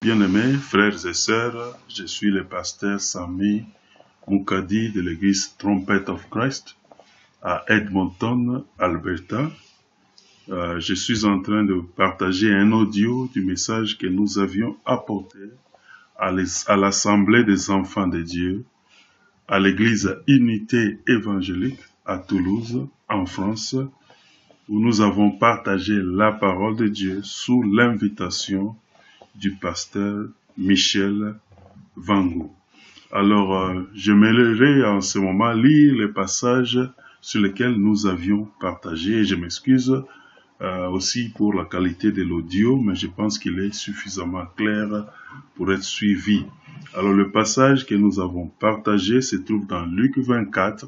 Bien-aimés frères et sœurs, je suis le pasteur Sami Moukadi de l'église Trumpet of Christ à Edmonton, Alberta. Je suis en train de partager un audio du message que nous avions apporté à l'Assemblée des enfants de Dieu, à l'église Unité évangélique à Toulouse, en France, où nous avons partagé la parole de Dieu sous l'invitation du pasteur Michel Vangou. Alors, j'aimerais en ce moment lire les passages sur lesquels nous avions partagé. Et je m'excuse aussi pour la qualité de l'audio, mais je pense qu'il est suffisamment clair pour être suivi. Alors, le passage que nous avons partagé se trouve dans Luc 24,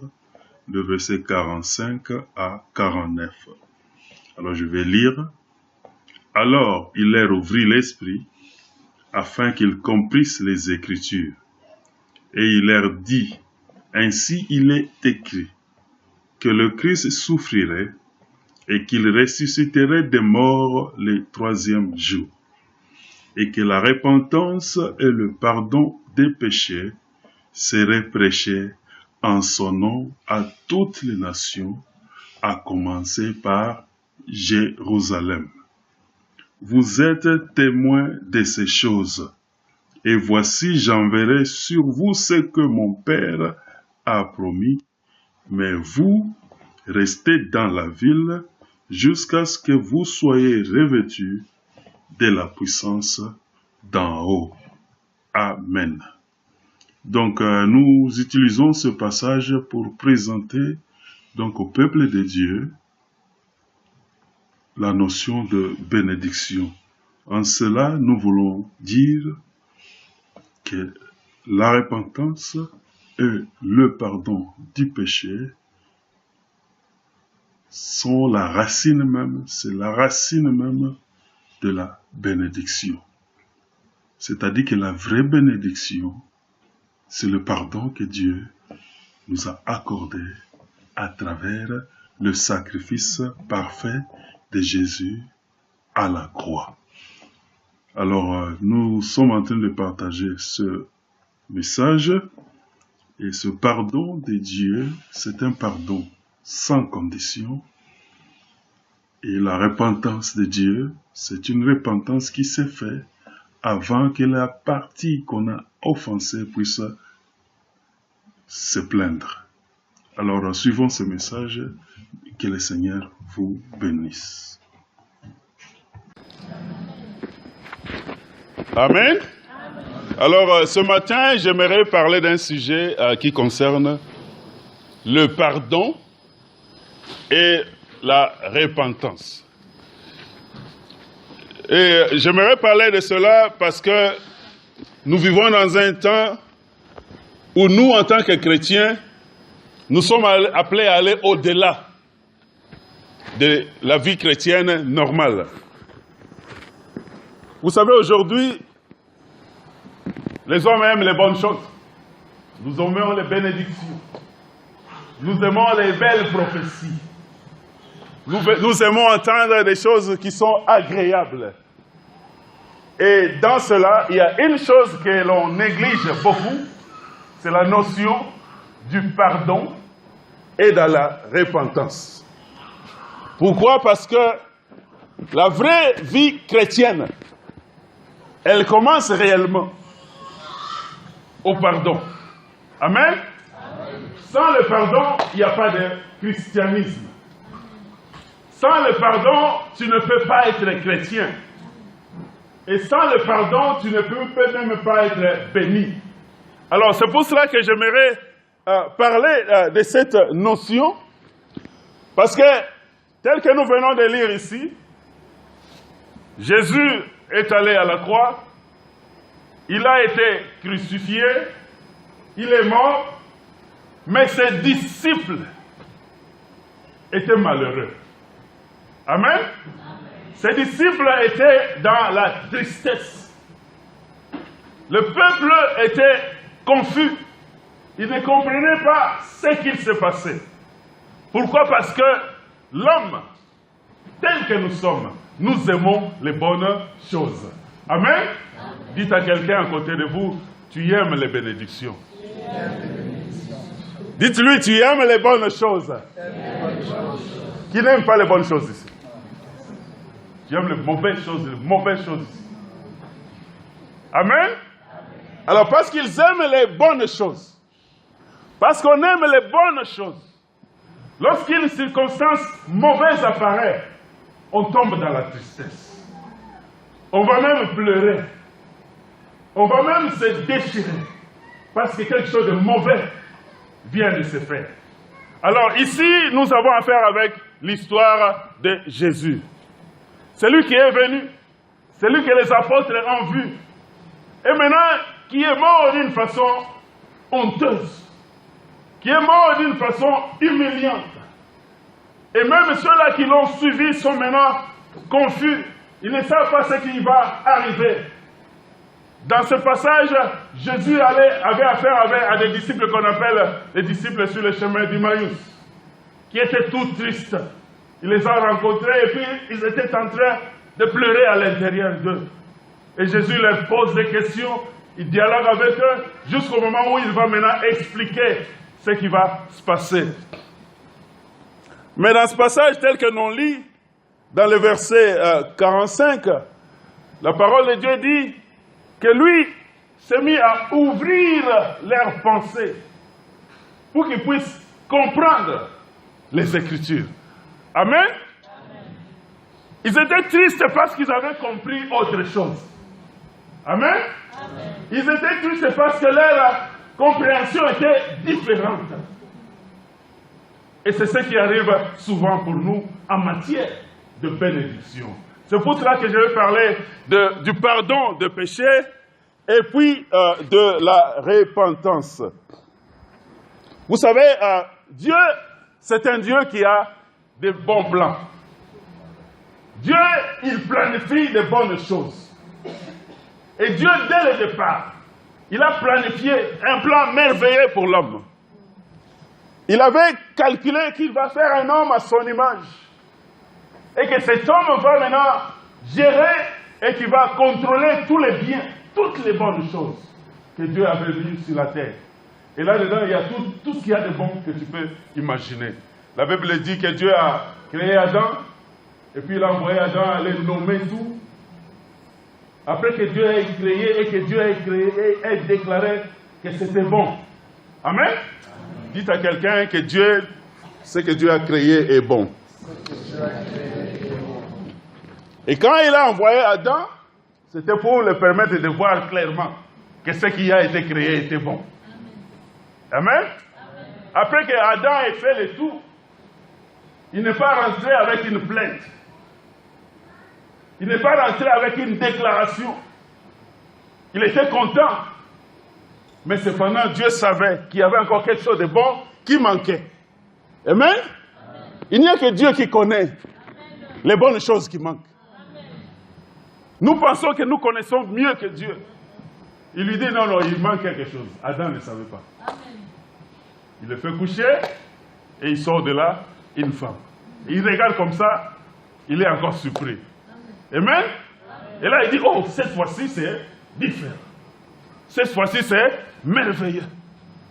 le verset 45 à 49. Alors, je vais lire. Alors, il leur ouvrit l'esprit, afin qu'ils comprissent les Écritures. Et il leur dit, ainsi il est écrit, que le Christ souffrirait et qu'il ressusciterait des morts le troisième jour, et que la repentance et le pardon des péchés seraient prêchés en son nom à toutes les nations, à commencer par Jérusalem. Vous êtes témoins de ces choses, et voici j'enverrai sur vous ce que mon Père a promis, mais vous restez dans la ville jusqu'à ce que vous soyez revêtus de la puissance d'en haut. Amen. Donc nous utilisons ce passage pour présenter donc au peuple de Dieu la notion de bénédiction. En cela, nous voulons dire que la repentance et le pardon du péché sont la racine même, c'est la racine même de la bénédiction. C'est-à-dire que la vraie bénédiction, c'est le pardon que Dieu nous a accordé à travers le sacrifice parfait de Jésus à la croix. Alors, nous sommes en train de partager ce message et ce pardon de Dieu, c'est un pardon sans condition. Et la repentance de Dieu, c'est une repentance qui s'est faite avant que la partie qu'on a offensée puisse se plaindre. Alors, suivons ce message. Que le Seigneur vous bénisse. Amen. Alors, ce matin, j'aimerais parler d'un sujet qui concerne le pardon et la repentance. Et j'aimerais parler de cela parce que nous vivons dans un temps où nous, en tant que chrétiens, nous sommes appelés à aller au-delà de la vie chrétienne normale. Vous savez, aujourd'hui, les hommes aiment les bonnes choses. Nous aimons les bénédictions. Nous aimons les belles prophéties. Nous aimons entendre des choses qui sont agréables. Et dans cela, il y a une chose que l'on néglige beaucoup, c'est la notion du pardon et de la repentance. Pourquoi? Parce que la vraie vie chrétienne, elle commence réellement au pardon. Amen? Sans le pardon, il n'y a pas de christianisme. Sans le pardon, tu ne peux pas être chrétien. Et sans le pardon, tu ne peux même pas être béni. Alors, c'est pour cela que j'aimerais parler de cette notion, parce que tel que nous venons de lire ici, Jésus est allé à la croix, il a été crucifié, il est mort, mais ses disciples étaient malheureux. Amen? Ses disciples étaient dans la tristesse. Le peuple était confus. Il ne comprenait pas ce qu'il se passait. Pourquoi? Parce que l'homme, tel que nous sommes, nous aimons les bonnes choses. Amen? Dites à quelqu'un à côté de vous, tu aimes les bénédictions. Dites-lui, tu aimes les bonnes choses. Qui n'aime pas les bonnes choses ici? Tu aimes les mauvaises choses ici. Amen? Alors, parce qu'ils aiment les bonnes choses, parce qu'on aime les bonnes choses, lorsqu'une circonstance mauvaise apparaît, on tombe dans la tristesse. On va même pleurer. On va même se déchirer. Parce que quelque chose de mauvais vient de se faire. Alors ici, nous avons affaire avec l'histoire de Jésus. Celui qui est venu, celui que les apôtres ont vu, et maintenant qui est mort d'une façon honteuse, qui est mort d'une façon humiliante. Et même ceux-là qui l'ont suivi sont maintenant confus. Ils ne savent pas ce qui va arriver. Dans ce passage, Jésus avait affaire à des disciples qu'on appelle les disciples sur le chemin d'Emmaüs, qui étaient tout tristes. Il les a rencontrés et puis ils étaient en train de pleurer à l'intérieur d'eux. Et Jésus leur pose des questions, il dialogue avec eux jusqu'au moment où il va maintenant expliquer ce qui va se passer. Mais dans ce passage tel que l'on lit, dans le verset 45, la parole de Dieu dit que lui s'est mis à ouvrir leurs pensées pour qu'ils puissent comprendre les Écritures. Amen? Amen. Ils étaient tristes parce qu'ils avaient compris autre chose. Amen? Amen. Ils étaient tristes parce que leur compréhension était différente. Et c'est ce qui arrive souvent pour nous en matière de bénédiction. C'est pour cela que je vais parler du pardon de péché et puis de la repentance. Vous savez, Dieu, c'est un Dieu qui a des bons plans. Dieu, il planifie de bonnes choses. Et Dieu, dès le départ, il a planifié un plan merveilleux pour l'homme. Il avait calculé qu'il va faire un homme à son image. Et que cet homme va maintenant gérer et qu'il va contrôler tous les biens, toutes les bonnes choses que Dieu avait mises sur la terre. Et là-dedans, il y a tout ce qu'il y a de bon que tu peux imaginer. La Bible dit que Dieu a créé Adam, et puis il a envoyé Adam aller nommer tout. Après que Dieu ait créé et que Dieu ait déclaré que c'était bon. Amen? Dites à quelqu'un que Dieu, ce que Dieu a créé est bon. Et quand il a envoyé Adam, c'était pour le permettre de voir clairement que ce qui a été créé était bon. Amen? Après que Adam ait fait le tout, il n'est pas rentré avec une plainte. Il n'est pas rentré avec une déclaration. Il était content. Mais cependant, Dieu savait qu'il y avait encore quelque chose de bon qui manquait. Amen? Amen. Il n'y a que Dieu qui connaît les bonnes choses qui manquent. Amen. Nous pensons que nous connaissons mieux que Dieu. Il lui dit non, il manque quelque chose. Adam ne savait pas. Amen. Il le fait coucher et il sort de là une femme. Et il regarde comme ça, il est encore surpris. Amen. Amen. Et là il dit, oh, cette fois-ci c'est différent. Cette fois-ci c'est merveilleux.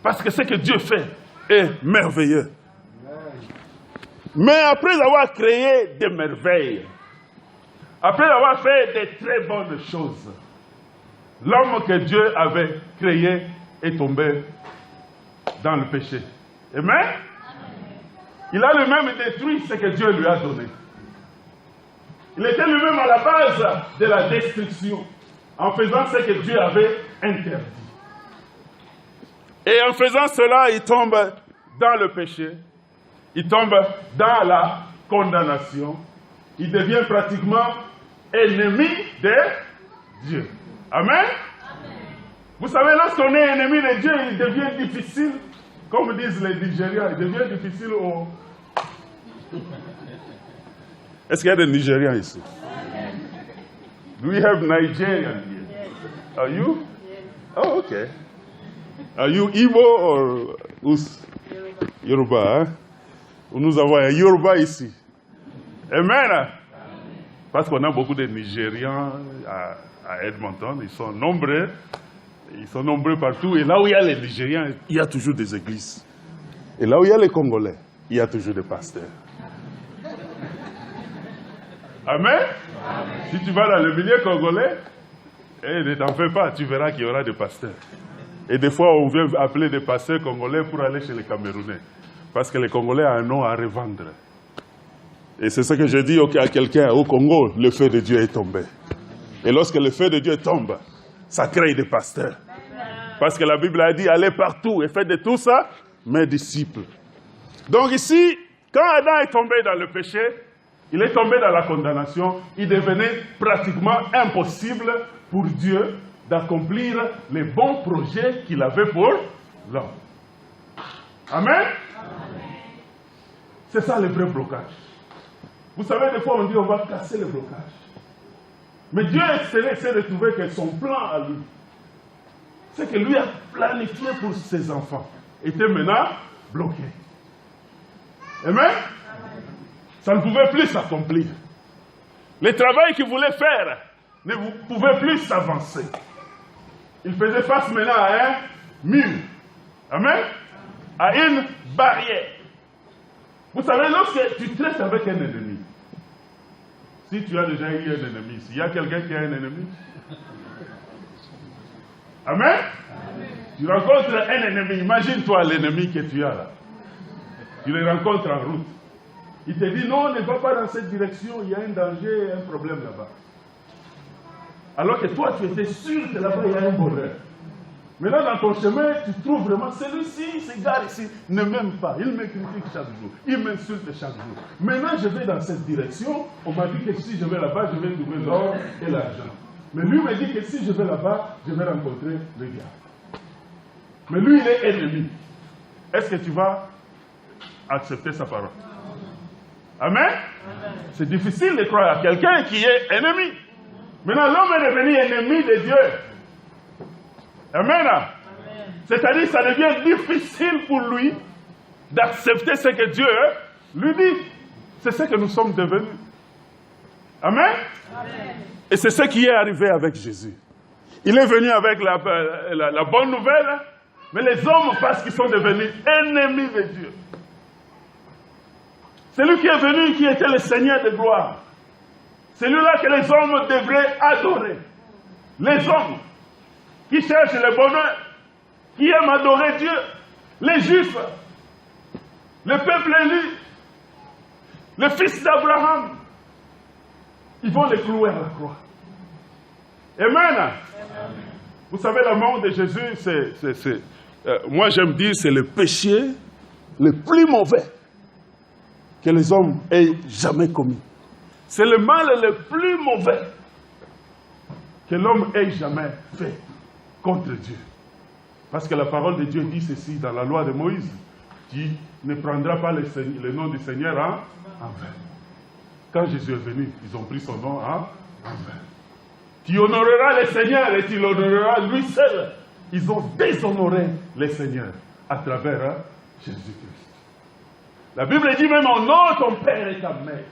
Parce que ce que Dieu fait est merveilleux. Mais après avoir créé des merveilles, après avoir fait des très bonnes choses, l'homme que Dieu avait créé est tombé dans le péché. Amen? Il a lui-même détruit ce que Dieu lui a donné. Il était lui-même à la base de la destruction, en faisant ce que Dieu avait interdit. Et en faisant cela, il tombe dans le péché, il tombe dans la condamnation, il devient pratiquement ennemi de Dieu. Amen? Amen. Vous savez, lorsqu'on est ennemi de Dieu, il devient difficile, comme disent les Nigérians, il devient difficile au... Est-ce qu'il y a des Nigérians ici? Do we have Nigerians here? Are you? Oh, okay. Are you Igbo or Yoruba? Hein? Nous avons un Yoruba ici. Amen. Parce qu'on a beaucoup de Nigérians à Edmonton. Ils sont nombreux partout. Et là où il y a les Nigériens, il y a toujours des églises. Et là où il y a les Congolais, il y a toujours des pasteurs. Amen. Si tu vas dans le milieu congolais, ne t'en fais pas, tu verras qu'il y aura des pasteurs. Et des fois, on vient appeler des pasteurs congolais pour aller chez les Camerounais. Parce que les Congolais ont un nom à revendre. Et c'est ce que je dis à quelqu'un, au Congo, le feu de Dieu est tombé. Et lorsque le feu de Dieu tombe, ça crée des pasteurs. Parce que la Bible a dit, allez partout et faites de tout ça mes disciples. Donc ici, quand Adam est tombé dans le péché, il est tombé dans la condamnation, il devenait pratiquement impossible pour Dieu d'accomplir les bons projets qu'il avait pour l'homme. Amen. C'est ça le vrai blocage. Vous savez, des fois on dit on va casser le blocage. Mais Dieu essaie de trouver que son plan à lui, c'est que lui a planifié pour ses enfants, était maintenant bloqué. Amen. Ça ne pouvait plus s'accomplir. Le travail qu'il voulait faire ne pouvait plus s'avancer. Il faisait face maintenant à un mur. Amen. À une barrière. Vous savez, lorsque tu traites avec un ennemi, si tu as déjà eu un ennemi, s'il y a quelqu'un qui a un ennemi, Amen. Tu rencontres un ennemi, imagine-toi l'ennemi que tu as là. Tu le rencontres en route. Il te dit non, ne va pas dans cette direction, il y a un danger, un problème là-bas. Alors que toi, tu étais sûr que là-bas, il y a un bonheur. Maintenant, dans ton chemin, tu trouves vraiment, celui-ci, ce gars ici, ne m'aime pas. Il me critique chaque jour. Il m'insulte chaque jour. Maintenant, je vais dans cette direction. On m'a dit que si je vais là-bas, je vais trouver l'or et l'argent. Mais lui me dit que si je vais là-bas, je vais rencontrer le diable. Mais lui, il est ennemi. Est-ce que tu vas accepter sa parole? Amen. C'est difficile de croire à quelqu'un qui est ennemi. Maintenant, l'homme est devenu ennemi de Dieu. Amen. C'est-à-dire, ça devient difficile pour lui d'accepter ce que Dieu lui dit. C'est ce que nous sommes devenus. Amen. Et c'est ce qui est arrivé avec Jésus. Il est venu avec la bonne nouvelle, mais les hommes, parce qu'ils sont devenus ennemis de Dieu. Celui qui est venu, qui était le Seigneur de gloire. Celui-là que les hommes devraient adorer. Les hommes qui cherchent le bonheur, qui aiment adorer Dieu. Les Juifs, le peuple élu, le fils d'Abraham. Ils vont les clouer à la croix. Amen. Vous savez, la mort de Jésus, moi j'aime dire, c'est le péché le plus mauvais que les hommes aient jamais commis. C'est le mal le plus mauvais que l'homme ait jamais fait contre Dieu. Parce que la parole de Dieu dit ceci dans la loi de Moïse. Tu ne prendras pas le nom du Seigneur en vain. Quand Jésus est venu, ils ont pris son nom en vain. Tu honoreras le Seigneur et tu l'honoreras lui seul. Ils ont déshonoré le Seigneur à travers Jésus-Christ. La Bible dit même, honore ton père et ta mère.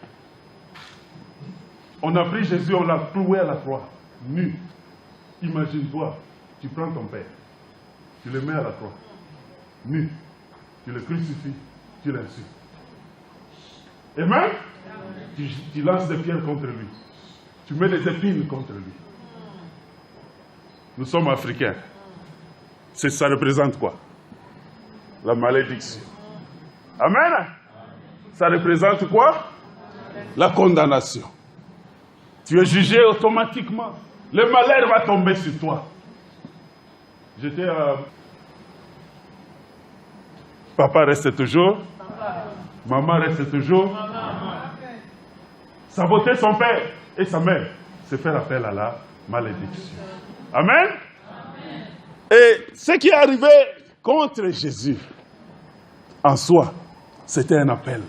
On a pris Jésus, on l'a cloué à la croix, nu. Imagine-toi, tu prends ton père, tu le mets à la croix, nu. Tu le crucifies, tu l'insultes. Amen. Tu lances des pierres contre lui. Tu mets des épines contre lui. Nous sommes africains. Ça représente quoi? La malédiction. Amen. Ça représente quoi? La condamnation. Tu es jugé automatiquement. Le malheur va tomber sur toi. J'étais à... Papa reste toujours. Maman reste toujours. Saboter son père et sa mère, c'est faire appel à la malédiction. Amen. Et ce qui est arrivé contre Jésus, en soi, c'était un appel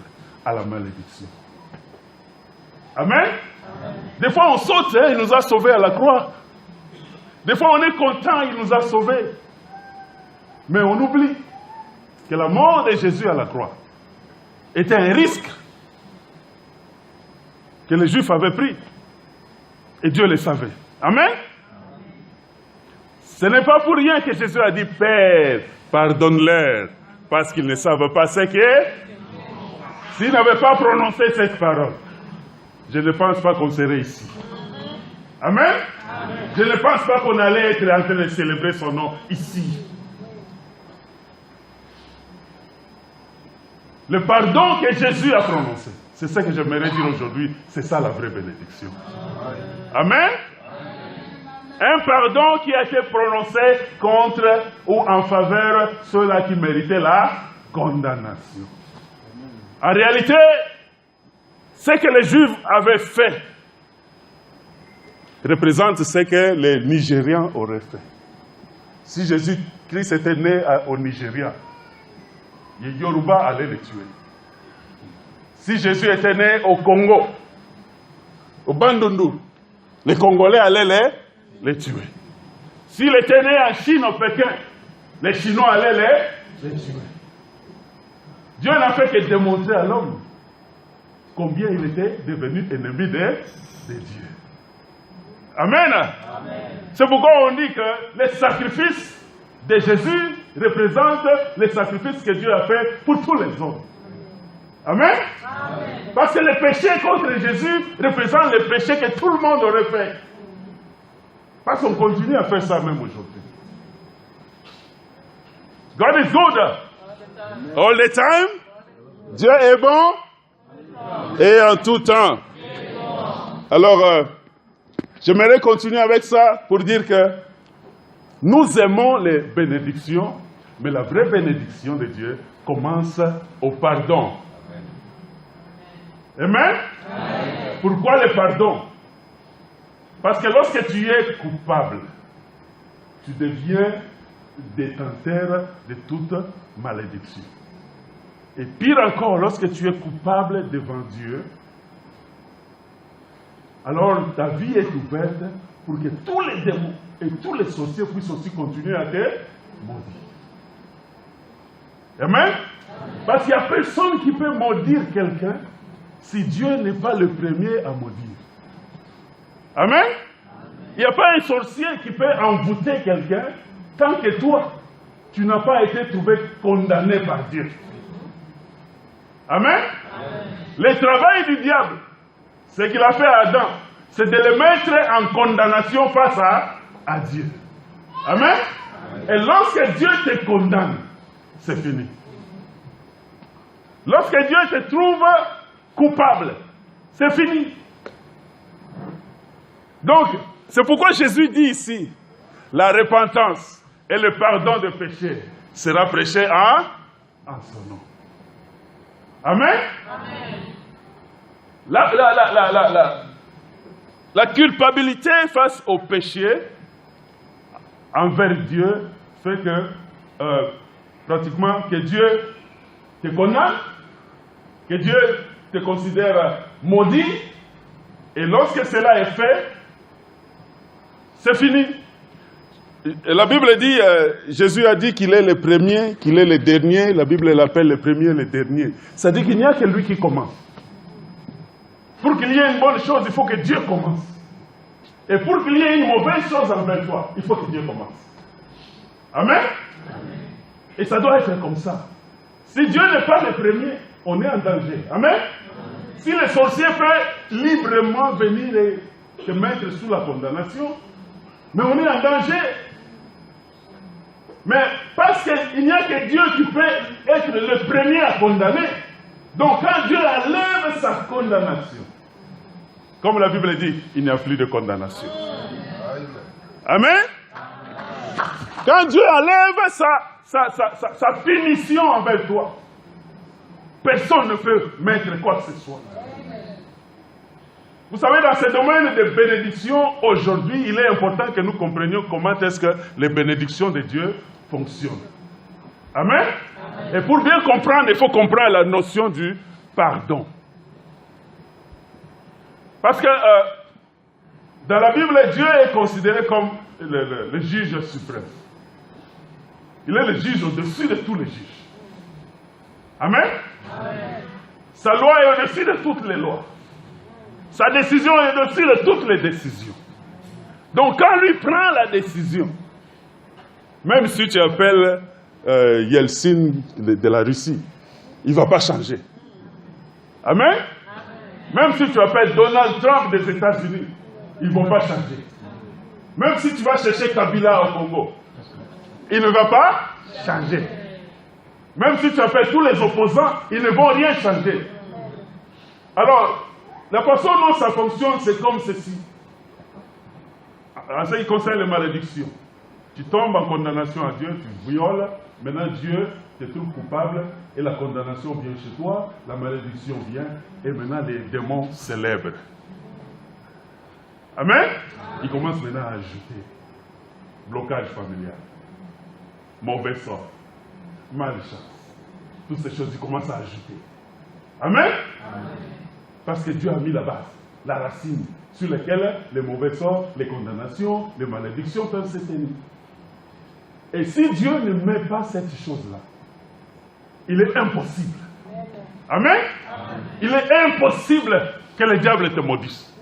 à la malédiction. Amen. Des fois on saute, il nous a sauvés à la croix. Des fois on est content, il nous a sauvés. Mais on oublie que la mort de Jésus à la croix était un risque que les Juifs avaient pris. Et Dieu le savait. Amen. Ce n'est pas pour rien que Jésus a dit, Père, pardonne-leur, parce qu'ils ne savent pas ce que... S'il n'avait pas prononcé cette parole, je ne pense pas qu'on serait ici. Amen? Je ne pense pas qu'on allait être en train de célébrer son nom ici. Le pardon que Jésus a prononcé, c'est ça que j'aimerais dire aujourd'hui, c'est ça la vraie bénédiction. Amen? Un pardon qui a été prononcé contre ou en faveur de ceux-là qui méritaient la condamnation. En réalité, ce que les Juifs avaient fait représente ce que les Nigérians auraient fait. Si Jésus-Christ était né au Nigeria, les Yoruba allaient le tuer. Si Jésus était né au Congo, au Bandundu, les Congolais allaient les tuer. S'il était né en Chine, au Pékin, les Chinois allaient les tuer. Dieu n'a fait que démontrer à l'homme combien il était devenu ennemi de Dieu. Amen. C'est pourquoi on dit que les sacrifices de Jésus représentent les sacrifices que Dieu a fait pour tous les hommes. Amen. Parce que les péchés contre Jésus représentent les péchés que tout le monde aurait fait. Parce qu'on continue à faire ça même aujourd'hui. God is good. All the time. Dieu est bon. Et en tout temps. Alors, j'aimerais continuer avec ça pour dire que nous aimons les bénédictions, mais la vraie bénédiction de Dieu commence au pardon. Amen? Pourquoi le pardon? Parce que lorsque tu es coupable, tu deviens détenteur de toute malédiction. Et pire encore, lorsque tu es coupable devant Dieu, alors ta vie est ouverte pour que tous les démons et tous les sorciers puissent aussi continuer à te maudire. Amen? Parce qu'il n'y a personne qui peut maudire quelqu'un si Dieu n'est pas le premier à maudire. Amen? Il n'y a pas un sorcier qui peut envoûter quelqu'un tant que toi, tu n'as pas été trouvé condamné par Dieu. Amen? Le travail du diable, ce qu'il a fait à Adam, c'est de le mettre en condamnation face à Dieu. Amen? Et lorsque Dieu te condamne, c'est fini. Lorsque Dieu te trouve coupable, c'est fini. Donc, c'est pourquoi Jésus dit ici, la repentance et le pardon de péché sera prêché en son nom. Amen? La culpabilité face au péché envers Dieu fait que pratiquement que Dieu te condamne, que Dieu te considère maudit, et lorsque cela est fait, c'est fini. Et la Bible dit, Jésus a dit qu'il est le premier, qu'il est le dernier. La Bible l'appelle le premier et le dernier. Ça dit qu'il n'y a que lui qui commence. Pour qu'il y ait une bonne chose, il faut que Dieu commence. Et pour qu'il y ait une mauvaise chose envers toi, il faut que Dieu commence. Amen? Et ça doit être comme ça. Si Dieu n'est pas le premier, on est en danger. Amen? Si le sorcier peut librement venir et te mettre sous la condamnation, mais on est en danger. Mais parce qu'il n'y a que Dieu qui peut être le premier à condamner. Donc quand Dieu enlève sa condamnation, comme la Bible dit, il n'y a plus de condamnation. Amen? Quand Dieu enlève sa punition envers toi, personne ne peut mettre quoi que ce soit. Vous savez, dans ce domaine de bénédiction, aujourd'hui, il est important que nous comprenions comment est-ce que les bénédictions de Dieu fonctionnent. Amen? Et pour bien comprendre, il faut comprendre la notion du pardon. Parce que dans la Bible, Dieu est considéré comme le juge suprême. Il est le juge au-dessus de tous les juges. Amen? Sa loi est au-dessus de toutes les lois. Sa décision est au-dessus de toutes les décisions. Donc quand lui prend la décision, Même si tu appelles Yeltsin de la Russie, il ne va pas changer. Amen? Même si tu appelles Donald Trump des États-Unis, ils ne vont pas changer. Même si tu vas chercher Kabila au Congo, il ne va pas changer. Même si tu appelles tous les opposants, ils ne vont rien changer. Alors, la façon dont ça fonctionne, c'est comme ceci. En ce qui concerne les malédictions, tu tombes en condamnation à Dieu, tu violes, maintenant Dieu te trouve coupable et la condamnation vient chez toi, la malédiction vient et maintenant les démons célèbrent. Amen? Ils commencent maintenant à ajouter blocage familial, mauvais sort, malchance. Toutes ces choses, ils commencent à ajouter. Amen? Parce que Dieu a mis la base, la racine, sur laquelle les mauvais sorts, les condamnations, les malédictions peuvent se tenir. Et si Dieu ne met pas cette chose-là, il est impossible. Amen? Il est impossible que le diable te maudisse.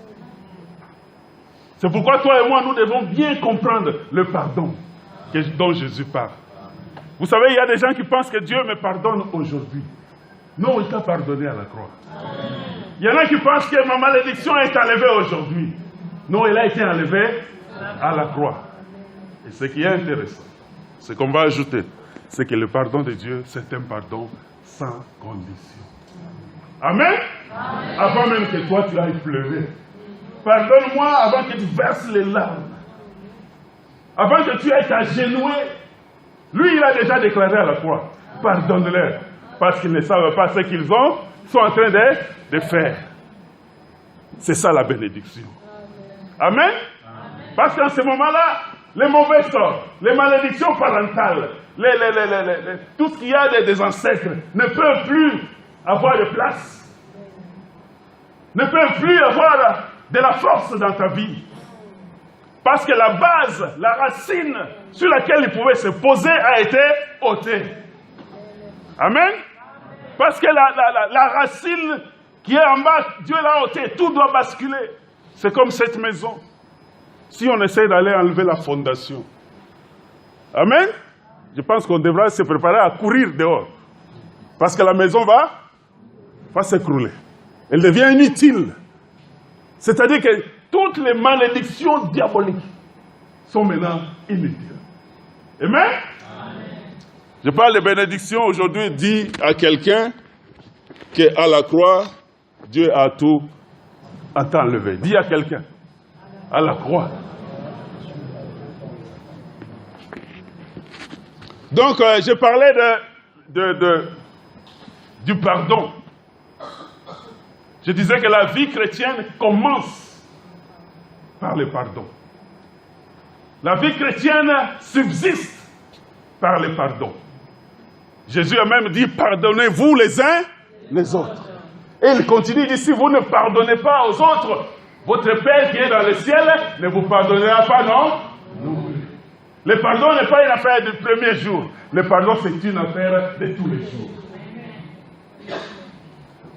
C'est pourquoi toi et moi, nous devons bien comprendre le pardon dont Jésus parle. Vous savez, il y a des gens qui pensent que Dieu me pardonne aujourd'hui. Non, il t'a pardonné à la croix. Il y en a qui pensent que ma malédiction est enlevée aujourd'hui. Non, elle a été enlevée à la croix. Et ce qui est intéressant, ce qu'on va ajouter, c'est que le pardon de Dieu, c'est un pardon sans condition. Amen? Amen. Avant même que toi, tu ailles pleurer. Pardonne-moi avant que tu verses les larmes. Avant que tu ailles t'agenouiller. Lui, il a déjà déclaré à la croix. Pardonne-leur. Parce qu'ils ne savent pas ce qu'ils sont en train de faire. C'est ça la bénédiction. Amen? Parce qu'en ce moment-là, les mauvais sorts, les malédictions parentales, tout ce qu'il y a des ancêtres ne peuvent plus avoir de place. Ne peuvent plus avoir de la force dans ta vie. Parce que la base, la racine sur laquelle il pouvait se poser a été ôtée. Amen? Parce que la racine qui est en bas, Dieu l'a ôtée, tout doit basculer. C'est comme cette maison. Si on essaie d'aller enlever la fondation. Amen? Je pense qu'on devra se préparer à courir dehors. Parce que la maison va s'écrouler. Elle devient inutile. C'est-à-dire que toutes les malédictions diaboliques sont maintenant inutiles. Amen? Je parle de bénédiction aujourd'hui, dit à quelqu'un qu'à la croix, Dieu a tout enlevé. Dis à quelqu'un, à la croix. Donc, je parlais du pardon. Je disais que la vie chrétienne commence par le pardon. La vie chrétienne subsiste par le pardon. Jésus a même dit, pardonnez-vous les uns les autres. Et il continue, il dit, si vous ne pardonnez pas aux autres, votre Père qui est dans le ciel ne vous pardonnera pas, non? Le pardon n'est pas une affaire du premier jour. Le pardon, c'est une affaire de tous les jours.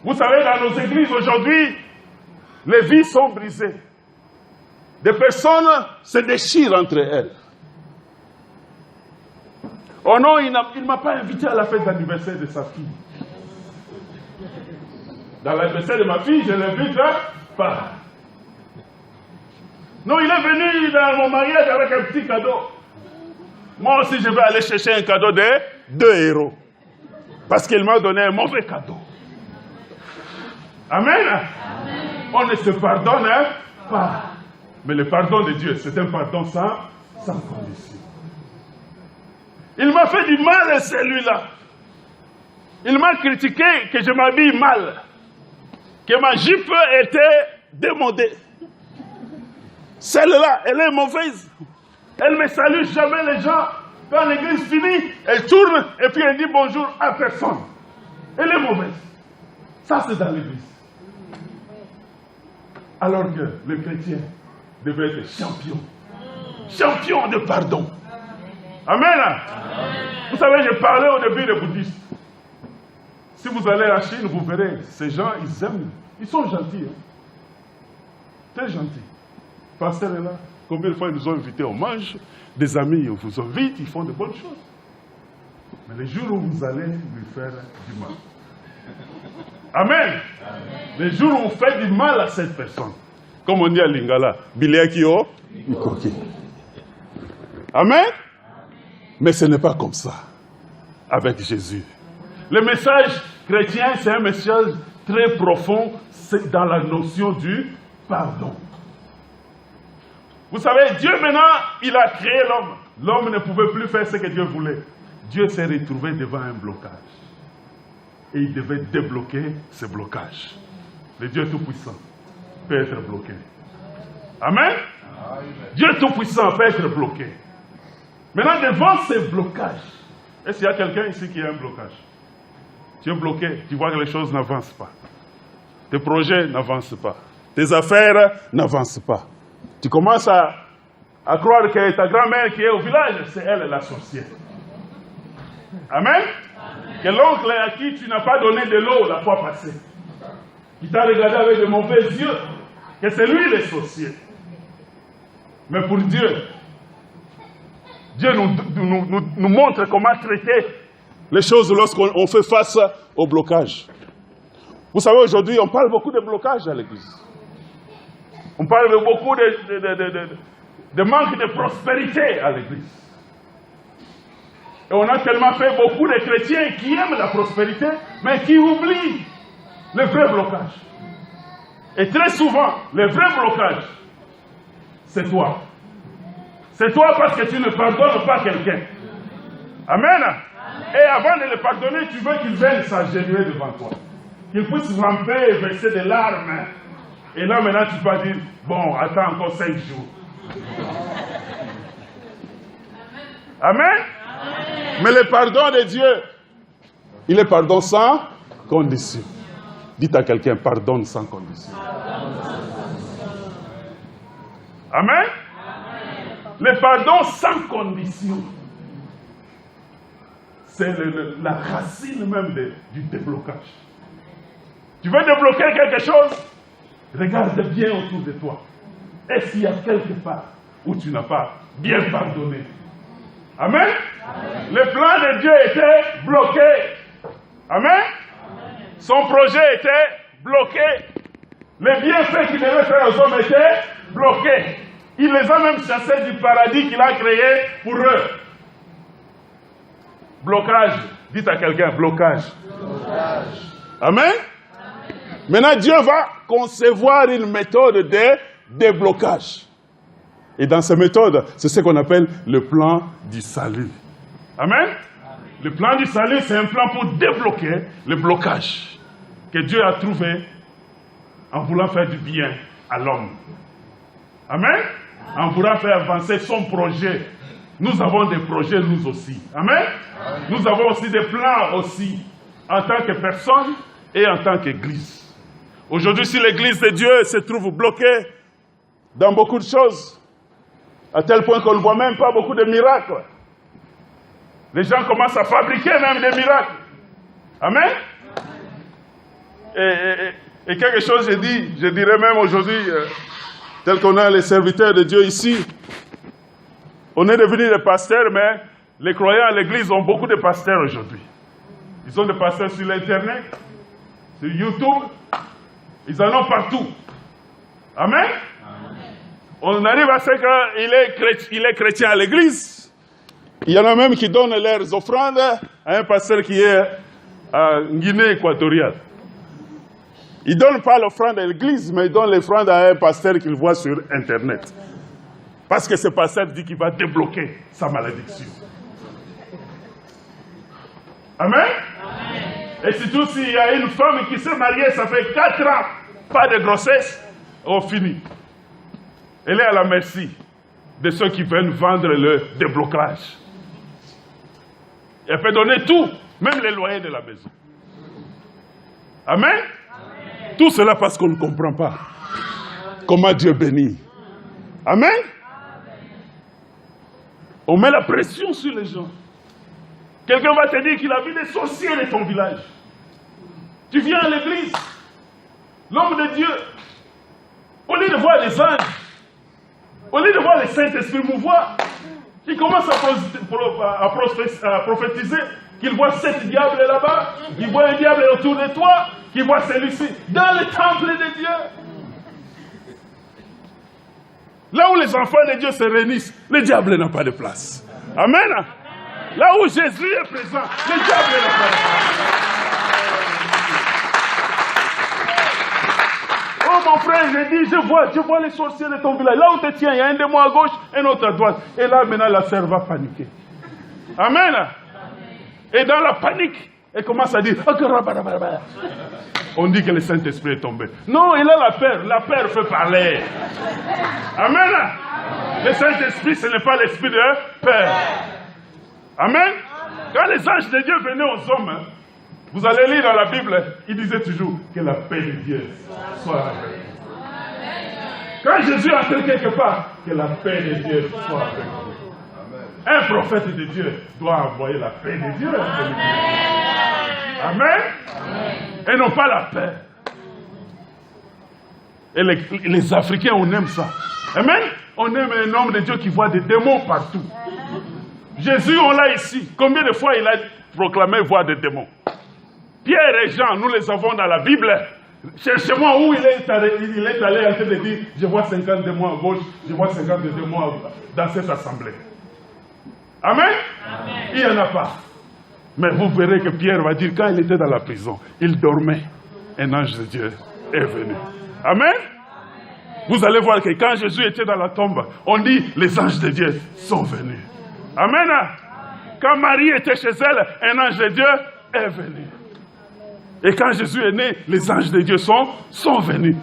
Vous savez, dans nos églises aujourd'hui, les vies sont brisées. Des personnes se déchirent entre elles. Oh non, il ne m'a pas invité à la fête d'anniversaire de sa fille. Dans l'anniversaire de ma fille, je ne l'invite pas. Non, il est venu dans mon mariage avec un petit cadeau. Moi aussi, je vais aller chercher un cadeau de 2 euros. Parce qu'il m'a donné un mauvais cadeau. Amen. Amen. On ne se pardonne pas. Mais le pardon de Dieu, c'est un pardon sans condition. Il m'a fait du mal, celui-là. Il m'a critiqué que je m'habille mal. Que ma jupe était démodée. Celle-là, elle est mauvaise. Elle ne me salue jamais les gens. Quand l'église finit, elle tourne et puis elle dit bonjour à personne. Elle est mauvaise. Ça, c'est dans l'église. Alors que le chrétien devait être champion. Champion de pardon. Amen. Amen. Vous savez, j'ai parlé au début des bouddhistes. Si vous allez à Chine, vous verrez, ces gens, ils aiment. Ils sont gentils. Hein? Très gentils. Pasteur est là. Combien de fois ils nous ont invités, on mange, des amis, on vous invite, ils font de bonnes choses. Mais le jour où vous allez lui faire du mal. Amen. Le jour où vous faites du mal à cette personne, comme on dit à Lingala, Bileakio, Ikoki. Amen. Mais ce n'est pas comme ça avec Jésus. Le message chrétien, c'est un message très profond, c'est dans la notion du pardon. Vous savez, Dieu maintenant, il a créé l'homme. L'homme ne pouvait plus faire ce que Dieu voulait. Dieu s'est retrouvé devant un blocage. Et il devait débloquer ce blocage. Le Dieu Tout-Puissant peut être bloqué. Amen. Dieu Tout-Puissant peut être bloqué. Maintenant, devant ce blocage, est-ce qu'il y a quelqu'un ici qui a un blocage? Tu es bloqué, tu vois que les choses n'avancent pas. Tes projets n'avancent pas. Tes affaires n'avancent pas. Tu commences à croire que ta grand-mère qui est au village, c'est elle la sorcière. Amen. Que l'oncle à qui tu n'as pas donné de l'eau la fois passée, qui t'a regardé avec de mauvais yeux, que c'est lui le sorcier. Mais pour Dieu, Dieu nous montre comment traiter les choses lorsqu'on fait face au blocage. Vous savez, aujourd'hui, on parle beaucoup de blocage à l'église. On parle beaucoup de manque de prospérité à l'église. Et on a tellement fait beaucoup de chrétiens qui aiment la prospérité, mais qui oublient le vrai blocage. Et très souvent, le vrai blocage, c'est toi. C'est toi parce que tu ne pardonnes pas quelqu'un. Amen. Et avant de le pardonner, tu veux qu'il vienne s'agenouiller devant toi. Qu'il puisse ramper et verser des larmes. Et là, maintenant, tu vas dire, bon, attends encore 5 jours. Amen. Mais le pardon de Dieu, il est pardon sans condition. Dites à quelqu'un, pardonne sans condition. Amen. Le pardon sans condition, c'est la racine même du déblocage. Tu veux débloquer quelque chose? Regarde bien autour de toi. Est-ce qu'il y a quelque part où tu n'as pas bien pardonné? Amen. Le plan de Dieu était bloqué. Amen. Son projet était bloqué. Les bienfaits qu'il devait faire aux hommes étaient bloqués. Il les a même chassés du paradis qu'il a créé pour eux. Blocage. Dites à quelqu'un, blocage. Blocage. Amen. Maintenant, Dieu va concevoir une méthode de déblocage. Et dans cette méthode, c'est ce qu'on appelle le plan du salut. Amen. Le plan du salut, c'est un plan pour débloquer le blocage que Dieu a trouvé en voulant faire du bien à l'homme. Amen. En voulant faire avancer son projet. Nous avons des projets, nous aussi. Amen. Nous avons aussi des plans aussi, en tant que personne et en tant qu'église. Aujourd'hui, si l'église de Dieu se trouve bloquée dans beaucoup de choses, à tel point qu'on ne voit même pas beaucoup de miracles. Les gens commencent à fabriquer même des miracles. Amen. Et quelque chose, je dirais même aujourd'hui, tel qu'on a les serviteurs de Dieu ici, on est devenus des pasteurs, mais les croyants à l'église ont beaucoup de pasteurs aujourd'hui. Ils ont des pasteurs sur l'internet, sur YouTube, ils en ont partout. Amen. On arrive à ce qu'il est chrétien à l'église. Il y en a même qui donnent leurs offrandes à un pasteur qui est en Guinée équatoriale. Ils ne donnent pas l'offrande à l'église, mais ils donnent l'offrande à un pasteur qu'ils voient sur Internet. Parce que ce pasteur dit qu'il va débloquer sa malédiction. Amen. Et surtout s'il y a une femme qui s'est mariée, ça fait 4 ans, pas de grossesse, on finit. Elle est à la merci de ceux qui veulent vendre le déblocage. Elle peut donner tout, même les loyers de la maison. Amen. Amen. Tout cela parce qu'on ne comprend pas comment Dieu bénit. Amen. Amen. On met la pression sur les gens. Quelqu'un va te dire qu'il a vu des sorciers de ton village. Tu viens à l'église, l'homme de Dieu, au lieu de voir les anges, Au lieu de voir le Saint-Esprit mouvoir, il commence à prophétiser qu'il voit 7 diables là-bas, qu'il voit un diable autour de toi, qu'il voit celui-ci dans le temple de Dieu. Là où les enfants de Dieu se réunissent, le diable n'a pas de place. Amen. Là où Jésus est présent, le diable n'a pas de place. Oh mon frère, j'ai dit, je vois les sorciers de ton village. Là où tu tiens, il y a un démon à gauche, un autre à droite. Et là maintenant la sœur va paniquer. Amen. Et dans la panique, elle commence à dire, on dit que le Saint-Esprit est tombé. Non, il a la peur. La peur fait parler. Amen. Le Saint-Esprit, ce n'est pas l'esprit de peur. Amen. Quand les anges de Dieu venaient aux hommes, vous allez lire dans la Bible, il disait toujours que la paix de Dieu soit avec vous. Quand Jésus entrait quelque part, que la paix de Dieu soit avec vous. Un prophète de Dieu doit envoyer la paix de Dieu. Amen. Et non pas la paix. Et les Africains, on aime ça. Amen. On aime un homme de Dieu qui voit des démons partout. Jésus, on l'a ici. Combien de fois il a proclamé voir des démons? Pierre et Jean, nous les avons dans la Bible. Cherchez-moi où il est allé en train de dire, je vois 50 démons à gauche, je vois 50 démons dans cette assemblée. Amen. Amen. Il n'y en a pas. Mais vous verrez que Pierre va dire, quand il était dans la prison, il dormait. Un ange de Dieu est venu. Amen. Vous allez voir que quand Jésus était dans la tombe, on dit, les anges de Dieu sont venus. Amen. Quand Marie était chez elle, un ange de Dieu est venu. Et quand Jésus est né, les anges de Dieu sont venus.